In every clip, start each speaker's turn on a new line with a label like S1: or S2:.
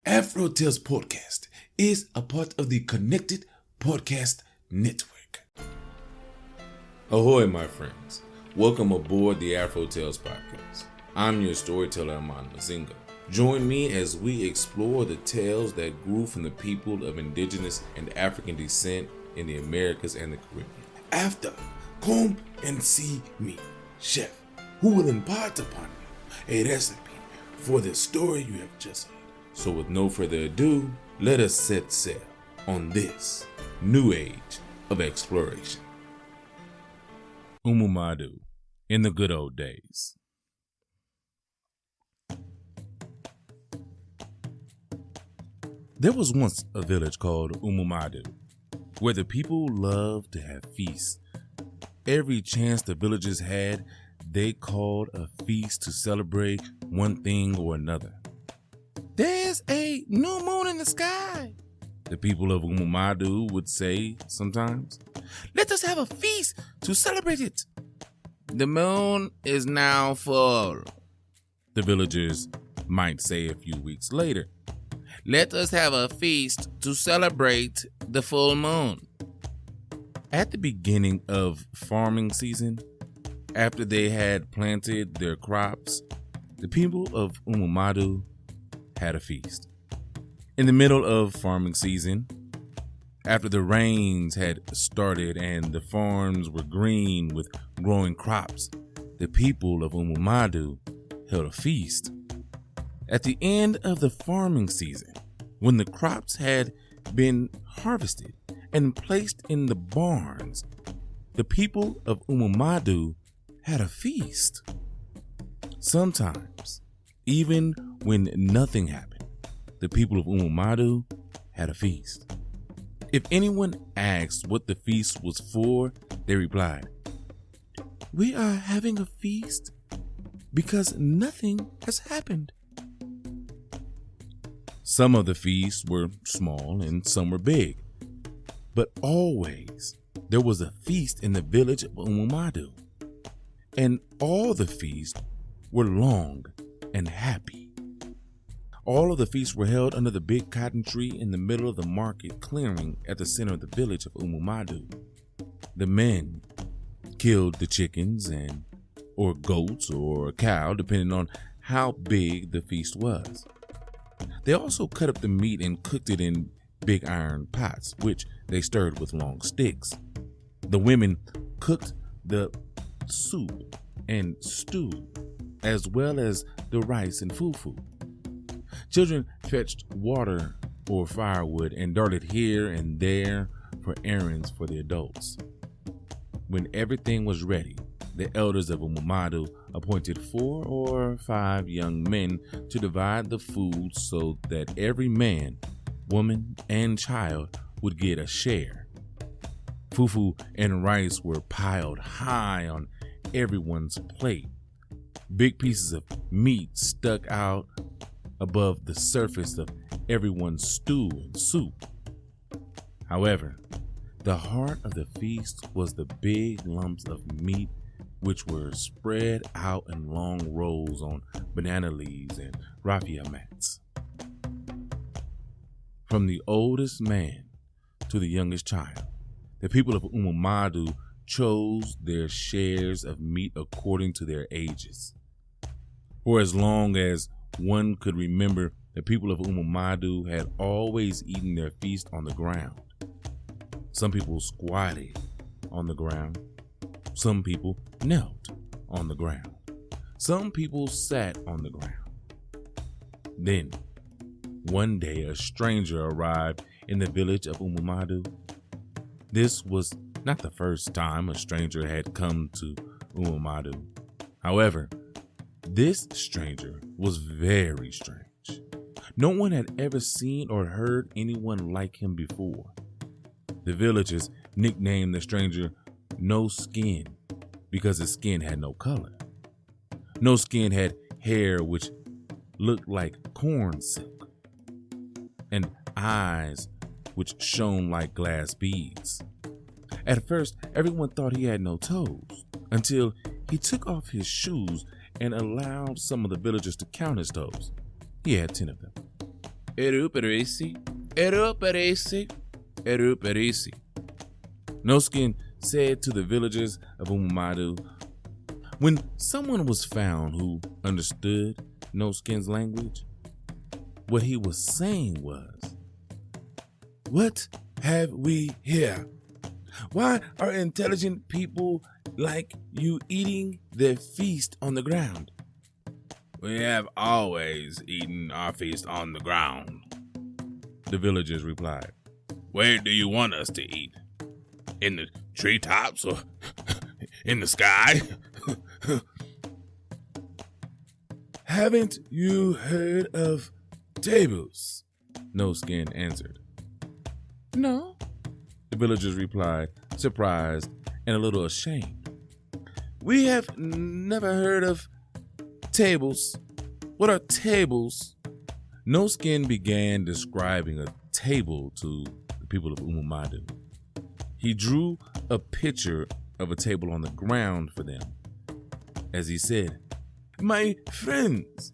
S1: Afro Tales podcast is a part of the Connected Podcast Network.
S2: Ahoy, my friends. Welcome aboard the Afro Tales podcast. I'm your storyteller, Umu Madhu. Join me as we explore the tales that grew from the people of Indigenous and African descent in the Americas and the Caribbean.
S1: After, come and see me, chef, who will impart upon you a recipe for the story you have just heard.
S2: So with no further ado, let us set sail on this new age of exploration. Umu Madhu, in the good old days. There was once a village called Umu Madhu, where the people loved to have feasts. Every chance the villagers had, they called a feast to celebrate one thing or another. "There's a new moon in the sky," the people of Umu Madhu would say sometimes. "Let us have a feast to celebrate it." "The moon is now full," the villagers might say a few weeks later. "Let us have a feast to celebrate the full moon." At the beginning of farming season, after they had planted their crops, the people of Umu Madhu had a feast. In the middle of farming season, after the rains had started and the farms were green with growing crops, the people of Umu Madhu held a feast. At the end of the farming season, when the crops had been harvested and placed in the barns, the people of Umu Madhu had a feast. Sometimes, even when nothing happened, the people of Umu Madhu had a feast. If anyone asked what the feast was for, they replied, "We are having a feast because nothing has happened." Some of the feasts were small and some were big, but always there was a feast in the village of Umu Madhu, and all the feasts were long and happy. All of the feasts were held under the big cotton tree in the middle of the market clearing at the center of the village of Umu Madhu. The men killed the chickens or goats or a cow, depending on how big the feast was. They also cut up the meat and cooked it in big iron pots, which they stirred with long sticks. The women cooked the soup and stew, as well as the rice and fufu. Children fetched water or firewood and darted here and there for errands for the adults. When everything was ready, the elders of Umu Madhu appointed 4 or 5 young men to divide the food so that every man, woman, and child would get a share. Fufu and rice were piled high on everyone's plate. Big pieces of meat stuck out above the surface of everyone's stew and soup. However, the heart of the feast was the big lumps of meat which were spread out in long rows on banana leaves and raffia mats. From the oldest man to the youngest child, the people of Umu Madhu chose their shares of meat according to their ages. For as long as one could remember, the people of Umu Madhu had always eaten their feast on the ground. Some people squatted on the ground. Some people knelt on the ground. Some people sat on the ground. Then, one day, a stranger arrived in the village of Umu Madhu. This was not the first time a stranger had come to Umu Madhu. However, this stranger was very strange. No one had ever seen or heard anyone like him before. The villagers nicknamed the stranger No Skin because his skin had no color. No Skin had hair which looked like corn silk and eyes which shone like glass beads. At first, everyone thought he had no toes until he took off his shoes and allowed some of the villagers to count his toes. He had 10 of them. Eruperisi, eruperisi, eruperisi. No Skin said to the villagers of Umadu. When someone was found who understood No Skin's language, what he was saying was, "What have we here? Why are intelligent people like you eating their feast on the ground?" "We have always eaten our feast on the ground," the villagers replied. "Where do you want us to eat? In the treetops or in the sky?" "Haven't you heard of tables?" No Skin answered. "No," the villagers replied, surprised and a little ashamed. "We have never heard of tables. What are tables?" No Skin began describing a table to the people of Umu Madhu. He drew a picture of a table on the ground for them. As he said, "My friends,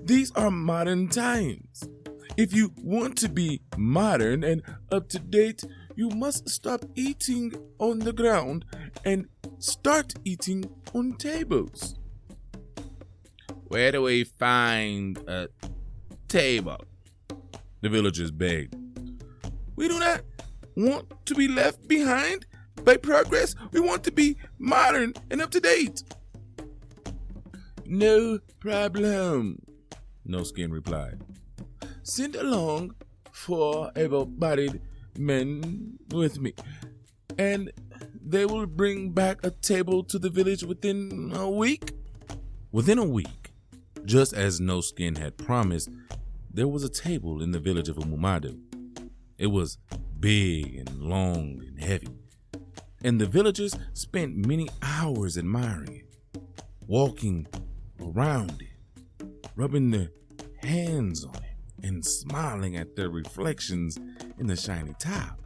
S2: these are modern times. If you want to be modern and up to date, you must stop eating on the ground and start eating on tables." "Where do we find a table?" the villagers begged. "We do not want to be left behind by progress. We want to be modern and up to date." "No problem," No Skin replied. "Send along 4 able-bodied men with me, and they will bring back a table to the village within a week." Within a week, just as No Skin had promised, there was a table in the village of Umadu. It was big and long and heavy, and the villagers spent many hours admiring it, walking around it, rubbing their hands on it, and smiling at their reflections in the shiny top.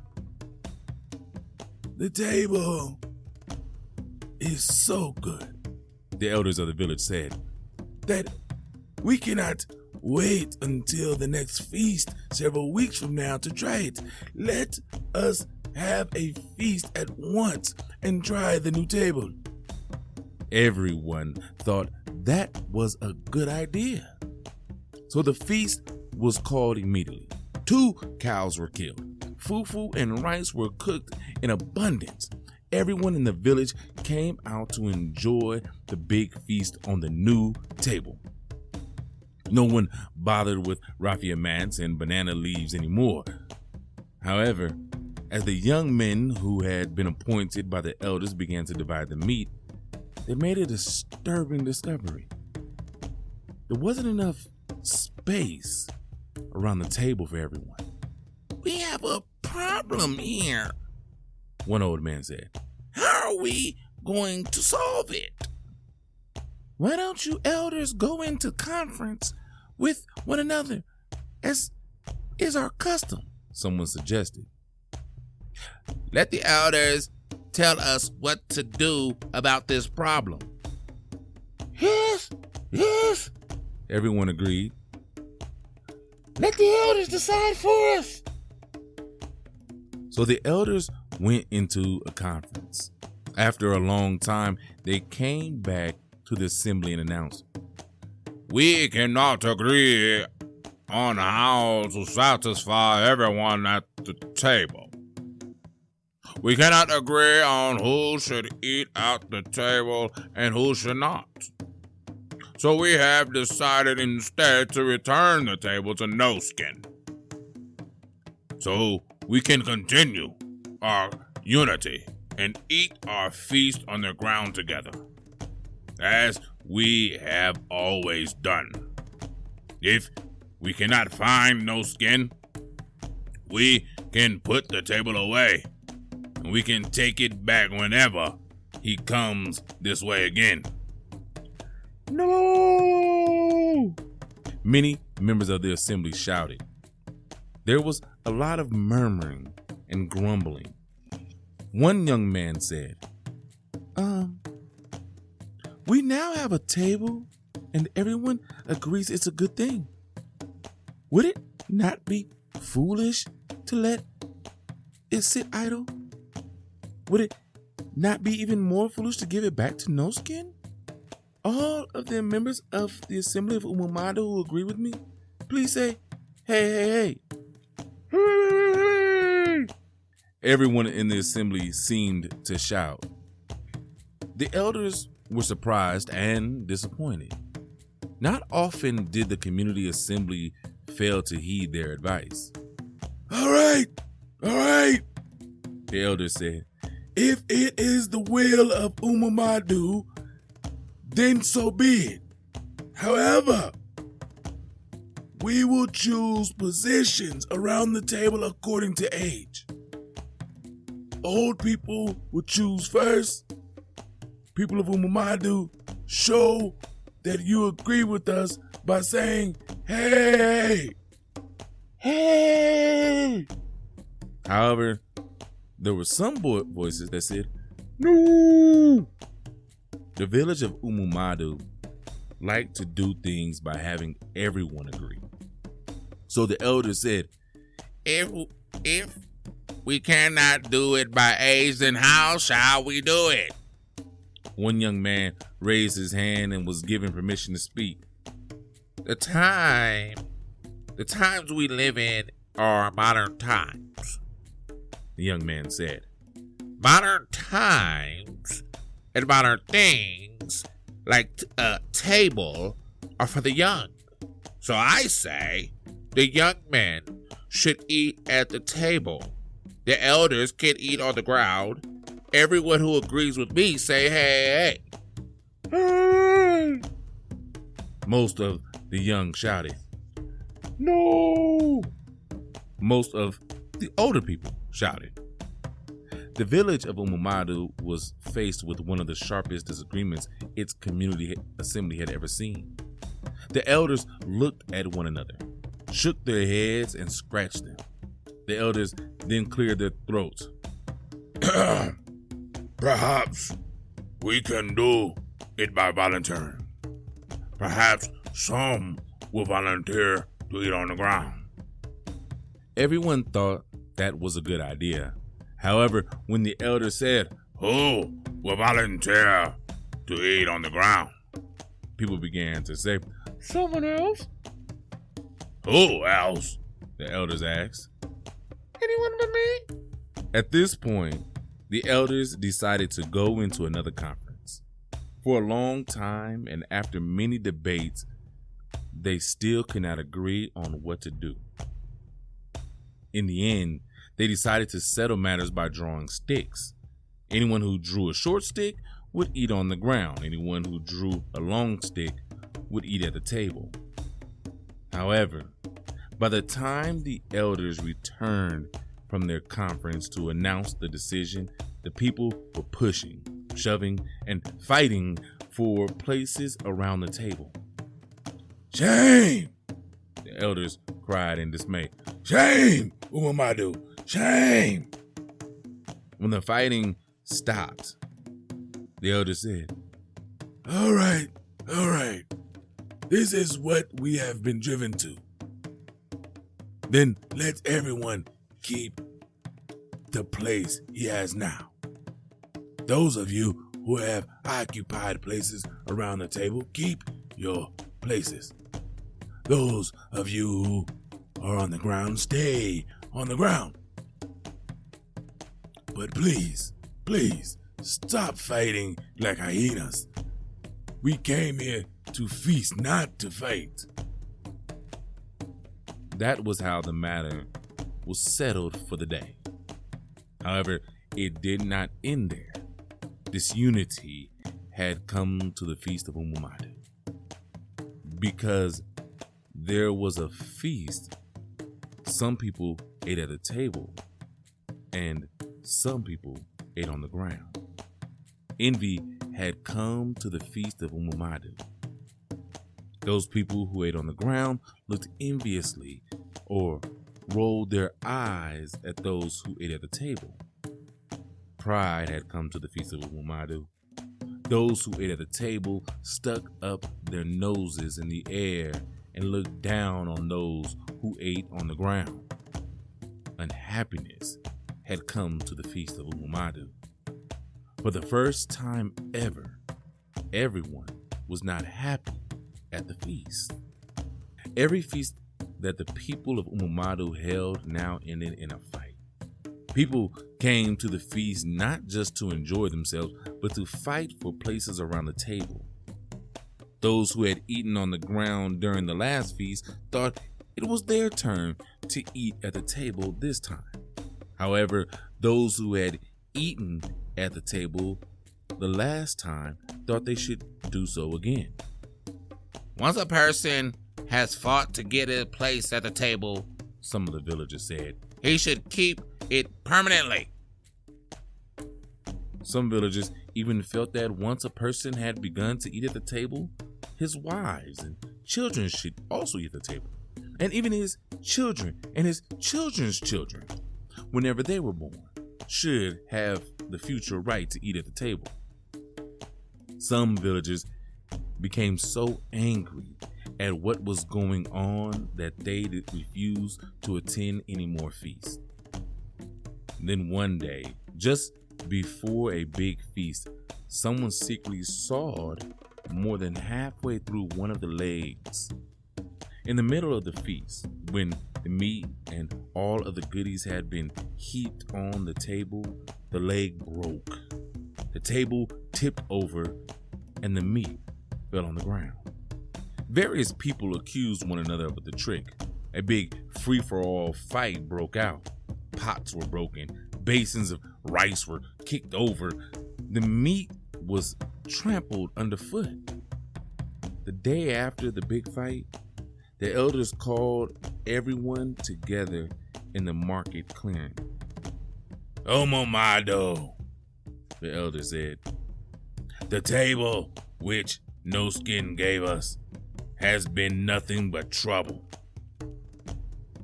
S2: "The table is so good," the elders of the village said, "that we cannot wait until the next feast several weeks from now to try it. Let us have a feast at once and try the new table." Everyone thought that was a good idea. So the feast was called immediately. 2 cows were killed. Fufu and rice were cooked in abundance. Everyone in the village came out to enjoy the big feast on the new table. No one bothered with raffia mats and banana leaves anymore. However, as the young men who had been appointed by the elders began to divide the meat, they made a disturbing discovery. There wasn't enough space around the table for everyone. "We have a problem here," one old man said. "How are we going to solve it?" "Why don't you elders go into conference with one another, as is our custom?" someone suggested. "Let the elders tell us what to do about this problem." Yes, everyone agreed. "Let the elders decide for us." So the elders went into a conference. After a long time, they came back to the assembly and announced, "We cannot agree on how to satisfy everyone at the table. We cannot agree on who should eat at the table and who should not. So we have decided instead to return the table to No Skin, so we can continue our unity and eat our feast on the ground together, as we have always done. If we cannot find No Skin, we can put the table away, and we can take it back whenever he comes this way again." "No!" many members of the assembly shouted. There was a lot of murmuring and grumbling. One young man said, "We now have a table and everyone agrees it's a good thing. Would it not be foolish to let it sit idle? Would it not be even more foolish to give it back to No Skin? All of the members of the Assembly of Umu Madhu who agree with me, please say, hey, hey, hey. Everyone in the assembly seemed to shout. The elders were surprised and disappointed. Not often did the community assembly fail to heed their advice. All right, the elders said. If it is the will of Umu Madhu, then so be it. However, we will choose positions around the table according to age. Old people will choose first. People of Umu Madhu, show that you agree with us by saying, hey, hey. However, there were some voices that said, no. The village of Umu Madhu liked to do things by having everyone agree. So the elders said, if we cannot do it by age, then how shall we do it? One young man raised his hand and was given permission to speak. The times we live in are modern times, the young man said. Modern times and modern things, like a table, are for the young. So I say the young men should eat at the table. The elders can eat on the ground. Everyone who agrees with me say, hey, hey. Hey. Most of the young shouted, no. Most of the older people shouted. The village of Umu Madhu was faced with one of the sharpest disagreements its community assembly had ever seen. The elders looked at one another, shook their heads, and scratched them. The elders then cleared their throats. Perhaps we can do it by volunteering. Perhaps some will volunteer to eat on the ground. Everyone thought that was a good idea. However, when the elder said, who will volunteer to eat on the ground? People began to say, someone else. Who else? The elders asked. Anyone but me? At this point, the elders decided to go into another conference. For a long time and after many debates, they still could not agree on what to do. In the end, they decided to settle matters by drawing sticks. Anyone who drew a short stick would eat on the ground. Anyone who drew a long stick would eat at the table. However, by the time the elders returned from their conference to announce the decision, the people were pushing, shoving, and fighting for places around the table. Shame! The elders cried in dismay. Shame, Umu Madhu! Shame! When the fighting stopped, the elder said, All right. This is what we have been driven to. Then let everyone keep the place he has now. Those of you who have occupied places around the table, keep your places. Those of you who are on the ground, stay on the ground. But please, stop fighting like hyenas. We came here to feast, not to fight. That was how the matter was settled for the day. However, it did not end there. Disunity had come to the feast of Umu Madhu. Because there was a feast, some people ate at a table, and some people ate on the ground. Envy had come to the feast of Umu Madhu. Those people who ate on the ground looked enviously or rolled their eyes at those who ate at the table. Pride had come to the feast of Umu Madhu. Those who ate at the table stuck up their noses in the air and looked down on those who ate on the ground. Unhappiness had come to the feast of Umu Madhu. For the first time ever, everyone was not happy at the feast. Every feast that the people of Umu Madhu held now ended in a fight. People came to the feast not just to enjoy themselves, but to fight for places around the table. Those who had eaten on the ground during the last feast thought it was their turn to eat at the table this time. However, those who had eaten at the table the last time thought they should do so again.
S3: Once a person has fought to get a place at the table,
S2: some of the villagers said,
S3: he should keep it permanently.
S2: Some villagers even felt that once a person had begun to eat at the table, his wives and children should also eat at the table. And even his children and his children's children, whenever they were born, should have the future right to eat at the table. Some villagers became so angry at what was going on that they refused to attend any more feasts. Then one day, just before a big feast, someone secretly sawed more than halfway through one of the legs. In the middle of the feast, when the meat and all of the goodies had been heaped on the table, the leg broke. The table tipped over and the meat fell on the ground. Various people accused one another of the trick. A big free-for-all fight broke out. Pots were broken. Basins of rice were kicked over. The meat was trampled underfoot. The day after the big fight, the elders called everyone together in the market clearing.
S1: Umu Madhu,
S2: the elder said,
S1: the table which No Skin gave us has been nothing but trouble.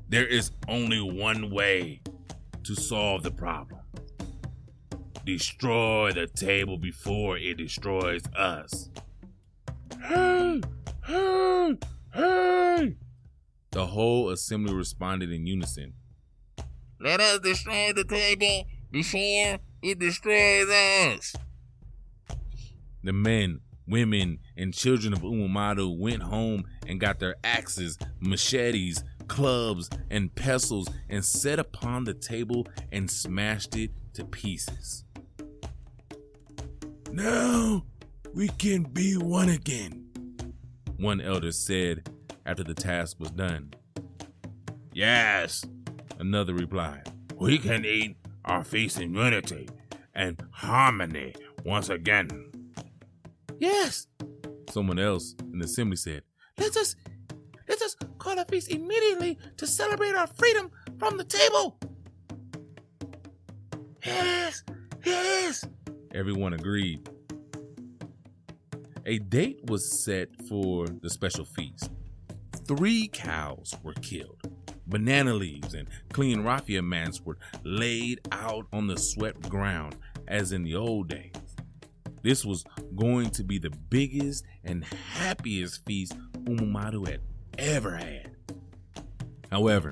S1: There is only one way to solve the problem. Destroy the table before it destroys us.
S2: Hey! Hey! Hey! The whole assembly responded in unison.
S3: Let us destroy the table before it destroys us.
S2: The men, women, and children of Umu Madhu went home and got their axes, machetes, clubs, and pestles and set upon the table and smashed it to pieces.
S1: Now we can be one again,
S2: one elder said after the task was done.
S1: Yes,
S2: another replied.
S1: We can eat our feast in unity and harmony once again.
S3: Yes,
S2: someone else in the assembly said.
S3: Let us call a feast immediately to celebrate our freedom from the table.
S1: Yes, yes,
S2: everyone agreed. A date was set for the special feast. 3 cows were killed. Banana leaves and clean raffia mats were laid out on the swept ground as in the old days. This was going to be the biggest and happiest feast Umu Madhu had ever had. However,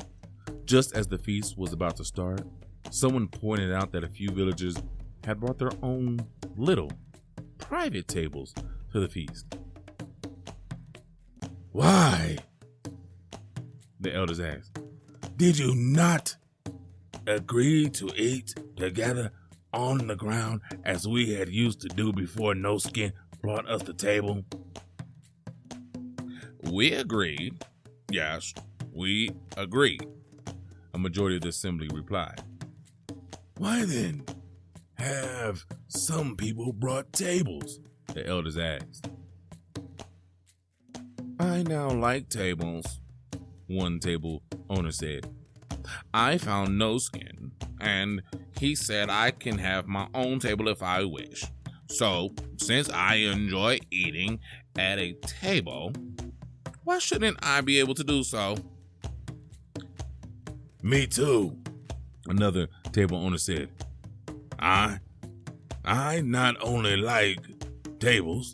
S2: just as the feast was about to start, someone pointed out that a few villagers had brought their own little private tables to the feast.
S1: Why?
S2: The elders asked.
S1: Did you not agree to eat together on the ground as we had used to do before No Skin brought us the table?
S2: We agreed. Yes, we agreed, a majority of the assembly replied.
S1: Why then have some people brought tables?
S2: The elders asked. I now like tables, one table owner said. I found No Skin, and he said I can have my own table if I wish. So, since I enjoy eating at a table, why shouldn't I be able to do so?
S1: Me too,
S2: another table owner said.
S1: I not only like tables,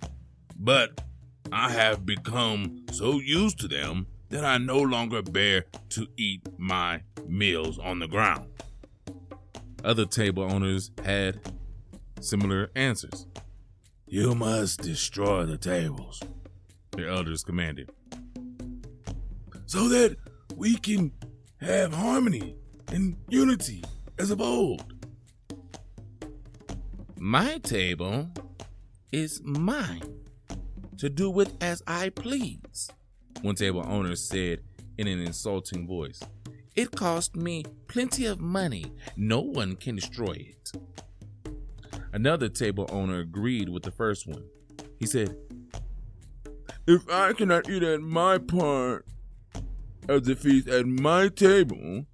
S1: but I have become so used to them that I no longer bear to eat my meals on the ground.
S2: Other table owners had similar answers.
S1: You must destroy the tables,
S2: Their elders commanded.
S1: so that we can have harmony and unity as of old.
S2: My table is mine to do with as I please, one table owner said in an insulting voice. It cost me plenty of money. No one can destroy it. Another table owner agreed with the first one. He said,
S1: If I cannot eat at my part of the feast at my table,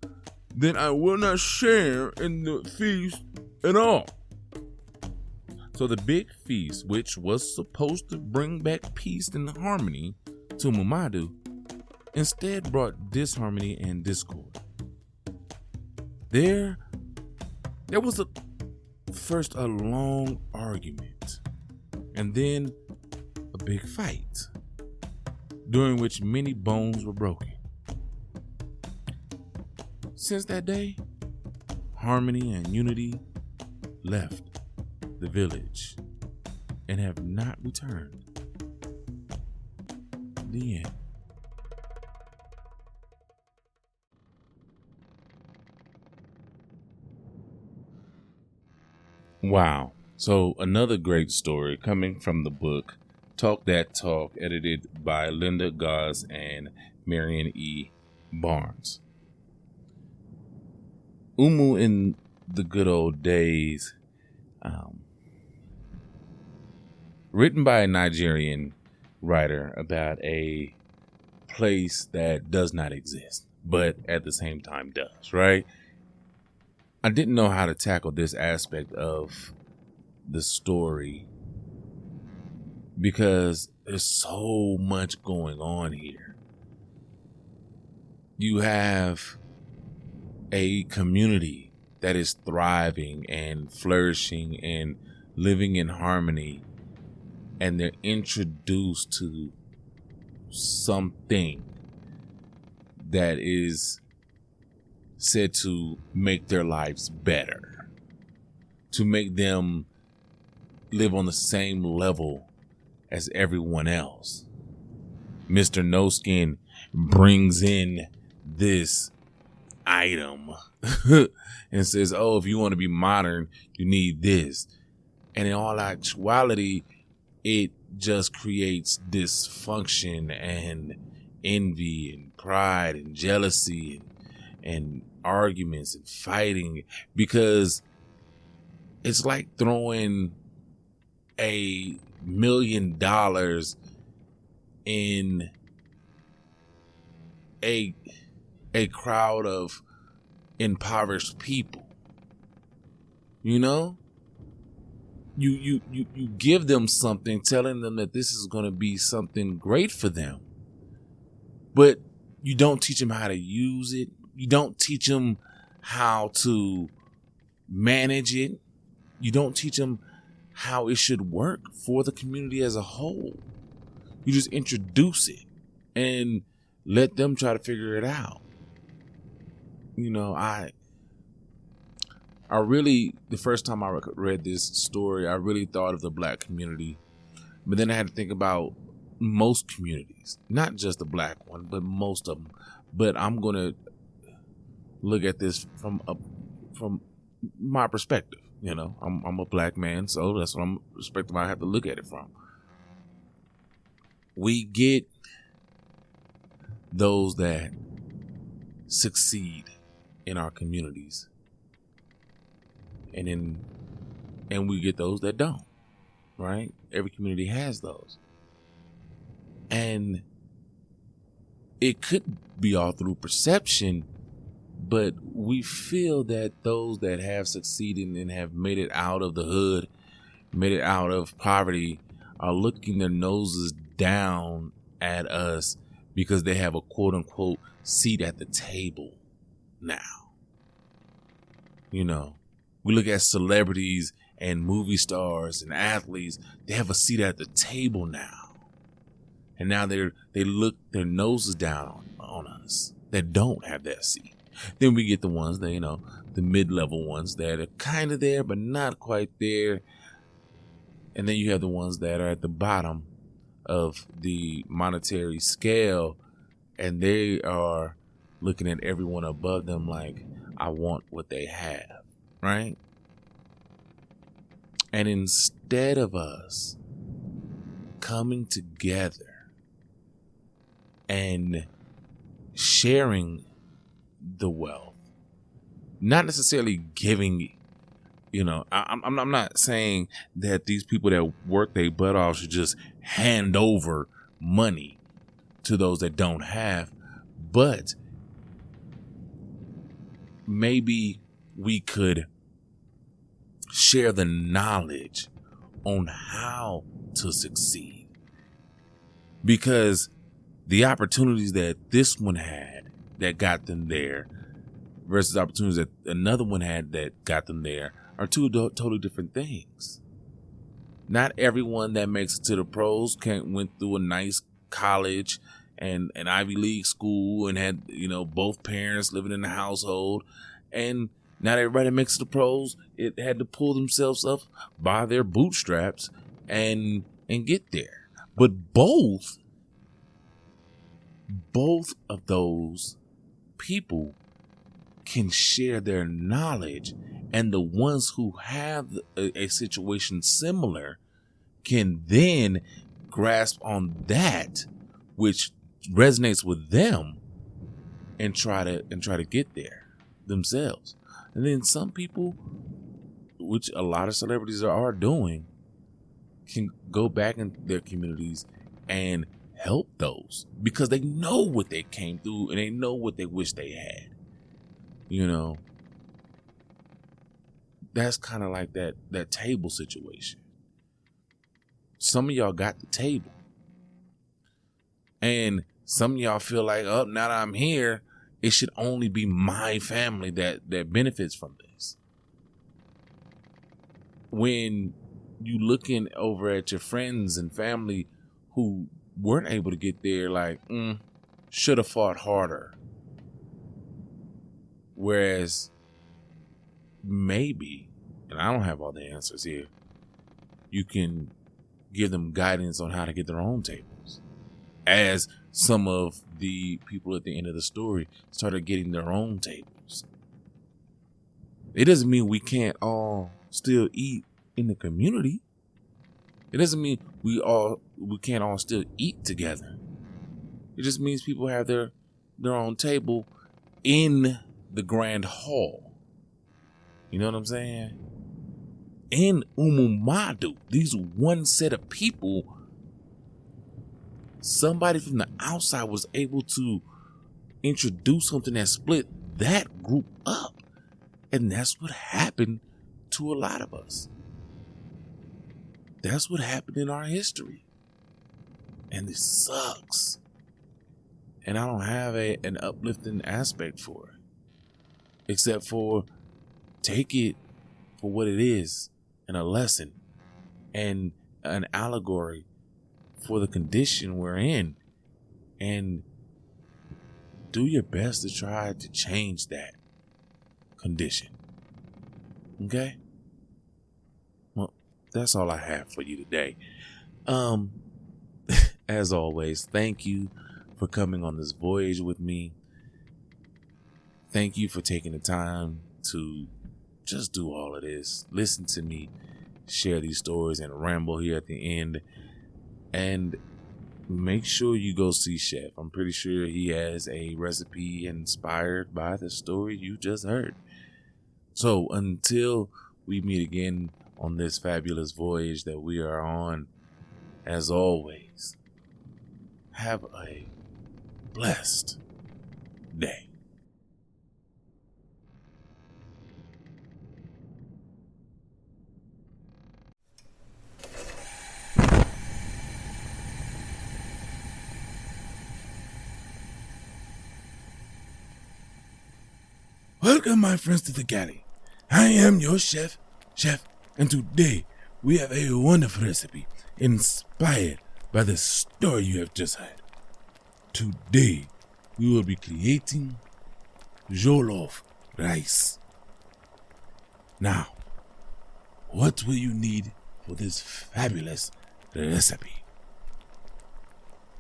S1: then I will not share in the feast at all.
S2: so the big feast, which was supposed to bring back peace and harmony to Umadu, instead brought disharmony and discord. There was first a long argument, and then a big fight, during which many bones were broken. Since that day, harmony and unity left the village and have not returned. The end. Wow. So another great story coming from the book Talk That Talk, edited by Linda Goss and Marian E. Barnes. Umu in the good old days, written by a Nigerian writer about a place that does not exist, but at the same time does, right? I didn't know how to tackle this aspect of the story because there's so much going on here. You have a community that is thriving and flourishing and living in harmony, and they're introduced to something that is said to make their lives better, to make them live on the same level as everyone else. Mr. No Skin brings in this item and says, oh, if you want to be modern, you need this. And in all actuality, it just creates dysfunction and envy and pride and jealousy and arguments and fighting, because it's like throwing $1 million in a crowd of impoverished people. You know, you give them something, telling them that this is going to be something great for them, but you don't teach them how to use it. You don't teach them how to manage it. You don't teach them how it should work for the community as a whole. You just introduce it and let them try to figure it out. You know, I really, the first time I read this story, I really thought of the Black community, but then I had to think about most communities, not just the Black one, but most of them. But I'm going to look at this from my perspective. You know, I'm a Black man, so that's what I'm perspective I have to look at it from. We get those that succeed in our communities, and we get those that don't, right? Every community has those. And it could be all through perception, but we feel that those that have succeeded and have made it out of the hood, made it out of poverty, are looking their noses down at us because they have a quote unquote seat at the table now. You know, we look at celebrities and movie stars and athletes, they have a seat at the table now. And now they look their noses down on us that don't have that seat. Then we get the ones that, the mid-level ones that are kind of there, but not quite there. And then you have the ones that are at the bottom of the monetary scale, and they are looking at everyone above them like, I want what they have, right? And instead of us coming together and sharing the wealth, not necessarily giving, I'm not saying that these people that work their butt off should just hand over money to those that don't have, but maybe we could share the knowledge on how to succeed, because the opportunities that this one had that got them there versus opportunities that another one had that got them there are two totally different things. Not everyone that makes it to the pros went through a nice college and an Ivy League school and had, both parents living in the household. And not everybody that makes it to the pros, it had to pull themselves up by their bootstraps and get there. But both of those people can share their knowledge, and the ones who have a situation similar can then grasp on that which resonates with them and try to get there themselves. And then some people, which a lot of celebrities are doing, can go back in their communities and help those because they know what they came through and they know what they wish they had. That's kind of like that table situation. Some of y'all got the table, and some of y'all feel like, oh, now that I'm here, it should only be my family that benefits from this. When you looking over at your friends and family who weren't able to get there, like, should have fought harder. Whereas maybe, and I don't have all the answers here, you can give them guidance on how to get their own tables. As some of the people at the end of the story started getting their own tables. It doesn't mean we can't all still eat in the community. It doesn't mean we can't all still eat together. It just means people have their own table in the grand hall. You know what I'm saying? In Umu Madhu, these one set of people, somebody from the outside was able to introduce something that split that group up. And that's what happened to a lot of us. That's what happened in our history. And it sucks. And I don't have an uplifting aspect for it. Except for take it for what it is, and a lesson and an allegory for the condition we're in, and do your best to try to change that condition. Okay? Well, that's all I have for you today. As always, thank you for coming on this voyage with me. Thank you for taking the time to just do all of this. Listen to me share these stories and ramble here at the end. And make sure you go see Chef. I'm pretty sure he has a recipe inspired by the story you just heard. So until we meet again on this fabulous voyage that we are on, as always, have a blessed day. Welcome, my friends, to the Galley. I am your chef, and today we have a wonderful recipe inspired by the story you have just heard. Today, we will be creating Jollof Rice. Now, what will you need for this fabulous recipe?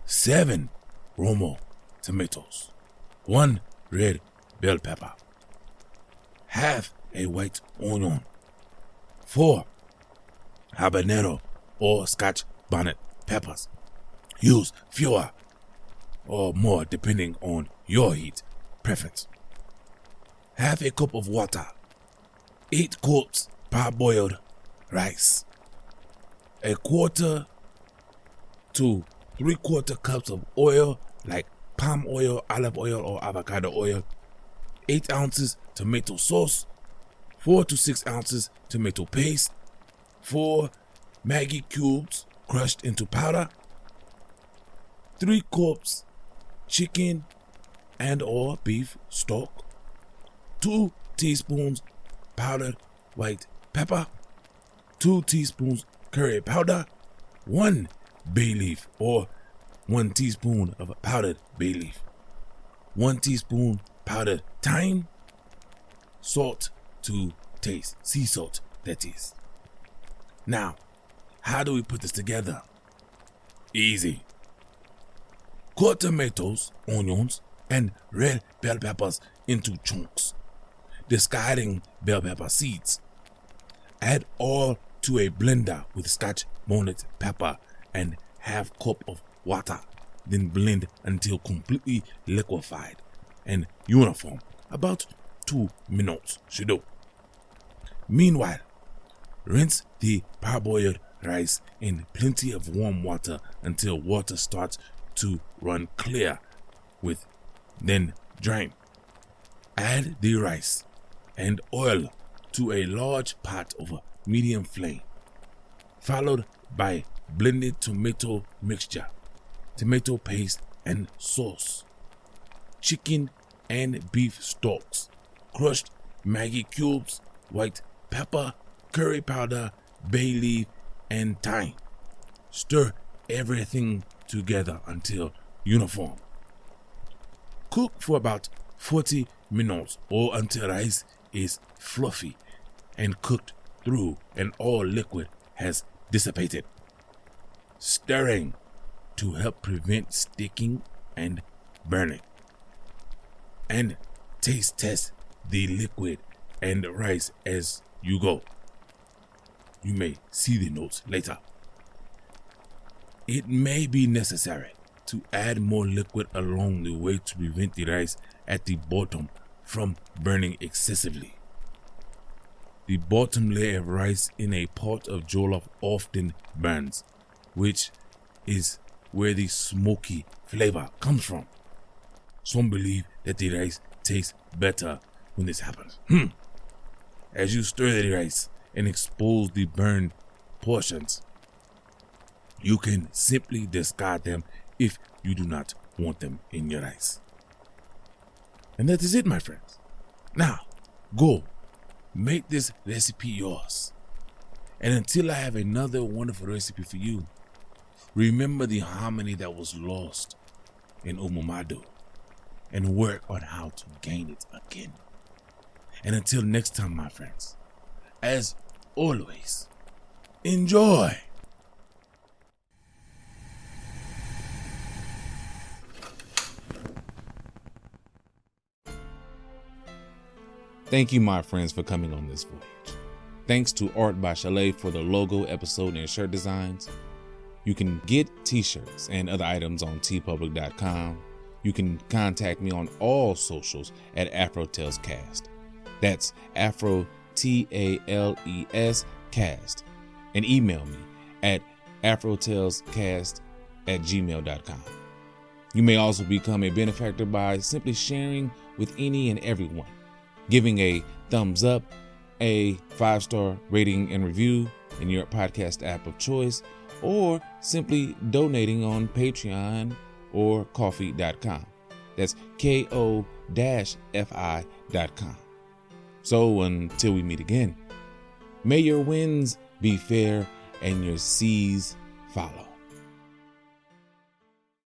S2: 7 Romo tomatoes, 1 red bell pepper, half a white onion, 4 habanero or Scotch bonnet peppers. Use fewer or more depending on your heat preference. Half a cup of water, 8 cups parboiled rice, 1/4 to 3/4 cups of oil like palm oil, olive oil, or avocado oil, 8 ounces tomato sauce, 4 to 6 ounces tomato paste, 4 Maggi cubes crushed into powder, 3 cups chicken and or beef stock, 2 teaspoons powdered white pepper, 2 teaspoons curry powder, 1 bay leaf or 1 teaspoon of powdered bay leaf, 1 teaspoon powdered thyme, salt to taste, sea salt that is. Now, how do we put this together? Easy. Cut tomatoes, onions, and red bell peppers into chunks, discarding bell pepper seeds. Add all to a blender with Scotch bonnet pepper and half cup of water. Then blend until completely liquefied and uniform. About 2 minutes should do. Meanwhile, rinse the parboiled rice in plenty of warm water until water starts to run clear then drain. Add the rice and oil to a large pot over medium flame, followed by blended tomato mixture, tomato paste and sauce, chicken and beef stalks, crushed Maggi cubes, white pepper, curry powder, bay leaf, and thyme. Stir everything together until uniform. Cook for about 40 minutes or until rice is fluffy and cooked through and all liquid has dissipated. Stirring to help prevent sticking and burning. And taste test the liquid and rice as you go. You may see the notes later. It may be necessary to add more liquid along the way to prevent the rice at the bottom from burning excessively. The bottom layer of rice in a pot of jollof often burns, which is where the smoky flavor comes from. Some believe that the rice tastes better when this happens. As you stir the rice and expose the burned portions, you can simply discard them if you do not want them in your rice. And that is it, my friends. Now, go make this recipe yours. And until I have another wonderful recipe for you, remember the harmony that was lost in Umu Madhu and work on how to gain it again. And until next time, my friends, as always, enjoy. Thank you, my friends, for coming on this voyage. Thanks to Art by Chalet for the logo, episode, and shirt designs. You can get t-shirts and other items on tpublic.com. You can contact me on all socials at AfroTalesCast. That's AfroTalesCast. And email me at AfroTalesCast@gmail.com. You may also become a benefactor by simply sharing with any and everyone, giving a thumbs up, a 5-star rating and review in your podcast app of choice, or simply donating on Patreon or Ko-fi.com. That's ko-fi.com. So until we meet again, may your winds be fair and your seas follow.